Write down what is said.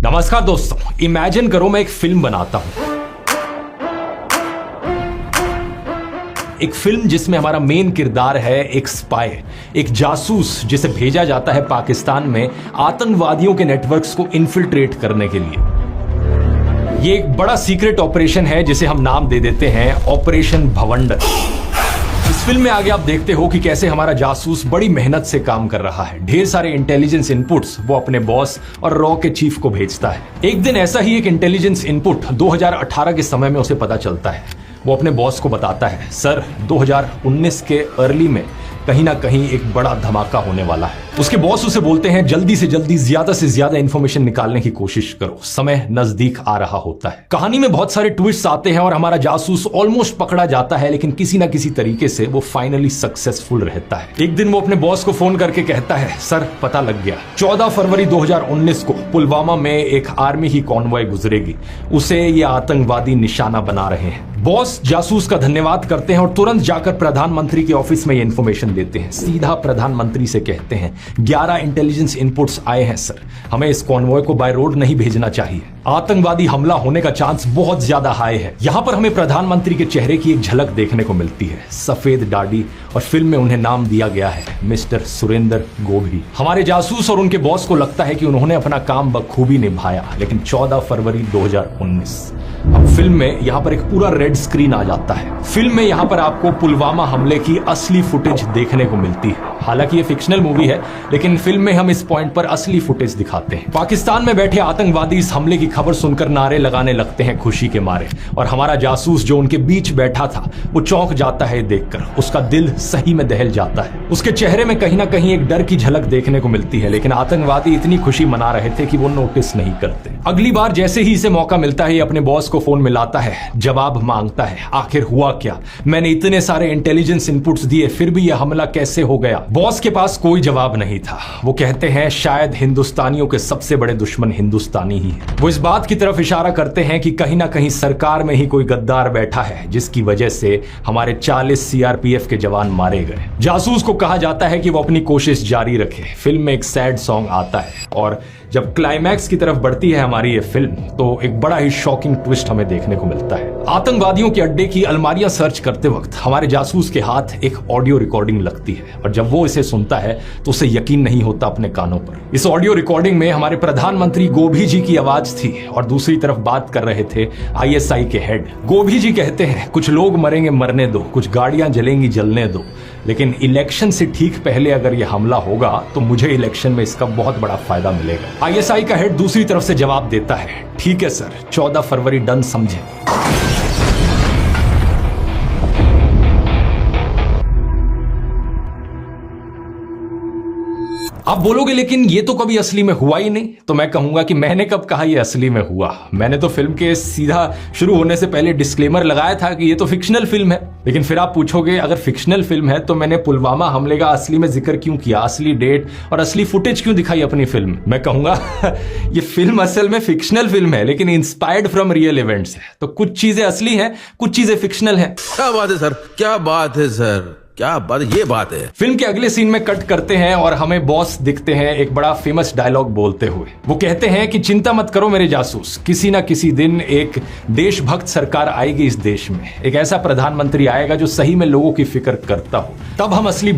नमस्कार दोस्तों, इमेजिन करो मैं एक फिल्म बनाता हूं। एक फिल्म जिसमें हमारा मेन किरदार है एक स्पाई, एक जासूस जिसे भेजा जाता है पाकिस्तान में आतंकवादियों के नेटवर्क्स को इन्फिल्ट्रेट करने के लिए। ये एक बड़ा सीक्रेट ऑपरेशन है जिसे हम नाम दे देते हैं ऑपरेशन भवंडर। इस फिल्म में आगे आप देखते हो कि कैसे हमारा जासूस बड़ी मेहनत से काम कर रहा है। ढेर सारे इंटेलिजेंस इनपुट्स वो अपने बॉस और रॉ के चीफ को भेजता है। एक दिन ऐसा ही एक इंटेलिजेंस इनपुट 2018 के समय में उसे पता चलता है। वो अपने बॉस को बताता है, सर 2019 के अर्ली में कहीं ना कहीं एक बड़ा धमाका होने वाला है। उसके बॉस उसे बोलते हैं जल्दी से जल्दी ज्यादा से ज्यादा इंफॉर्मेशन निकालने की कोशिश करो, समय नजदीक आ रहा होता है। कहानी में बहुत सारे ट्विस्ट आते हैं और हमारा जासूस ऑलमोस्ट पकड़ा जाता है, लेकिन किसी ना किसी तरीके से वो फाइनली सक्सेसफुल रहता है। एक दिन वो अपने बॉस को फोन करके कहता है, सर पता लग गया, 14 फरवरी 2019 को पुलवामा में एक आर्मी की कॉन्वॉय गुजरेगी, उसे ये आतंकवादी निशाना बना रहे हैं। बॉस जासूस का धन्यवाद करते हैं और तुरंत जाकर प्रधानमंत्री के ऑफिस में ये इंफॉर्मेशन देते हैं। सीधा प्रधानमंत्री से कहते हैं 11 इंटेलिजेंस इनपुट्स आए हैं सर, हमें इस कॉन्वॉय को बाय रोड नहीं भेजना चाहिए, आतंकवादी हमला होने का चांस बहुत ज्यादा हाई है। यहां पर हमें प्रधानमंत्री के चेहरे की एक झलक देखने को मिलती है, सफेद दाढ़ी, और फिल्म में उन्हें नाम दिया गया है मिस्टर सुरेंद्र गोभी। हमारे जासूस और उनके बॉस को लगता है कि उन्होंने अपना काम बखूबी निभाया, लेकिन 14 फरवरी 2019 अब फिल्म में यहां पर एक पूरा रेड स्क्रीन आ जाता है। फिल्म में यहां पर आपको पुलवामा हमले की असली फुटेज देखने को मिलती है। हालांकि ये फिक्शनल मूवी है, लेकिन फिल्म में हम इस पॉइंट पर असली फुटेज दिखाते हैं। पाकिस्तान में बैठे आतंकवादी इस हमले की खबर सुनकर नारे लगाने लगते हैं खुशी के मारे, और हमारा जासूस जो उनके बीच बैठा था वो चौंक जाता है देखकर, उसका दिल सही में दहल जाता है। उसके चेहरे में कहीं ना कहीं एक डर की झलक देखने को मिलती है, लेकिन आतंकवादी इतनी खुशी मना रहे थे कि वो नोटिस नहीं करते। अगली बार जैसे ही इसे मौका मिलता है, अपने बॉस को फोन मिलाता है, जवाब मांगता है, आखिर हुआ क्या, मैंने इतने सारे इंटेलिजेंस इनपुट्स दिए फिर भी यह हमला कैसे हो गया। बॉस के पास कोई जवाब नहीं था। वो कहते हैं शायद हिंदुस्तानियों के सबसे बड़े दुश्मन हिंदुस्तानी ही है। वो इस बात की तरफ इशारा करते हैं कि कहीं ना कहीं सरकार में ही कोई गद्दार बैठा है जिसकी वजह से हमारे 40 सीआरपीएफ के जवान मारे गए। जासूस को कहा जाता है कि वो अपनी कोशिश जारी रखे। फिल्म में एक सैड सॉन्ग आता है, और जब क्लाइमैक्स की तरफ बढ़ती है हमारी ये फिल्म, तो एक बड़ा ही शॉकिंग ट्विस्ट हमें देखने को मिलता है। आतंकवादियों के अड्डे की अलमारियां सर्च करते वक्त हमारे जासूस के हाथ एक ऑडियो रिकॉर्डिंग लगती है, और जब वो इसे सुनता है तो उसे यकीन नहीं होता अपने कानों पर। इस ऑडियो रिकॉर्डिंग में हमारे प्रधानमंत्री गोभी जी की आवाज थी, और दूसरी तरफ बात कर रहे थे आईएसआई के हेड। गोभी जी कहते हैं, कुछ लोग मरेंगे मरने दो, कुछ गाड़ियां जलेंगी जलने दो, लेकिन इलेक्शन से ठीक पहले अगर यह हमला होगा तो मुझे इलेक्शन में इसका बहुत बड़ा फायदा मिलेगा। आईएसआई का हेड दूसरी तरफ से जवाब देता है, ठीक है सर, 14 फरवरी डन समझे। आप बोलोगे लेकिन ये तो कभी असली में हुआ ही नहीं, तो मैं कहूंगा कि मैंने कब कहा ये असली में हुआ। मैंने तो फिल्म के सीधा शुरू होने से पहले डिस्क्लेमर लगाया था कि ये तो फिक्शनल फिल्म है। लेकिन फिर आप पूछोगे अगर फिक्शनल फिल्म है तो मैंने पुलवामा हमले का असली में जिक्र क्यों किया, असली डेट और असली फुटेज क्यों दिखाई अपनी फिल्म। मैं कहूंगा ये फिल्म असल में फिक्शनल फिल्म है, लेकिन इंस्पायर्ड फ्रॉम रियल इवेंट्स है। तो कुछ चीजें असली हैं, कुछ चीजें फिक्शनल हैं। क्या बात है सर, क्या बात है सर, क्या बात, ये बात है। फिल्म के अगले सीन में कट करते हैं और हमें बॉस दिखते हैं एक बड़ा फेमस डायलॉग बोलते हुए। वो कहते हैं कि चिंता मत करो मेरे जासूस, किसी ना किसी दिन एक देशभक्त सरकार आएगी इस देश में, एक ऐसा प्रधानमंत्री आएगा जो सही में लोगों की फिक्र करता हो, तब हम असली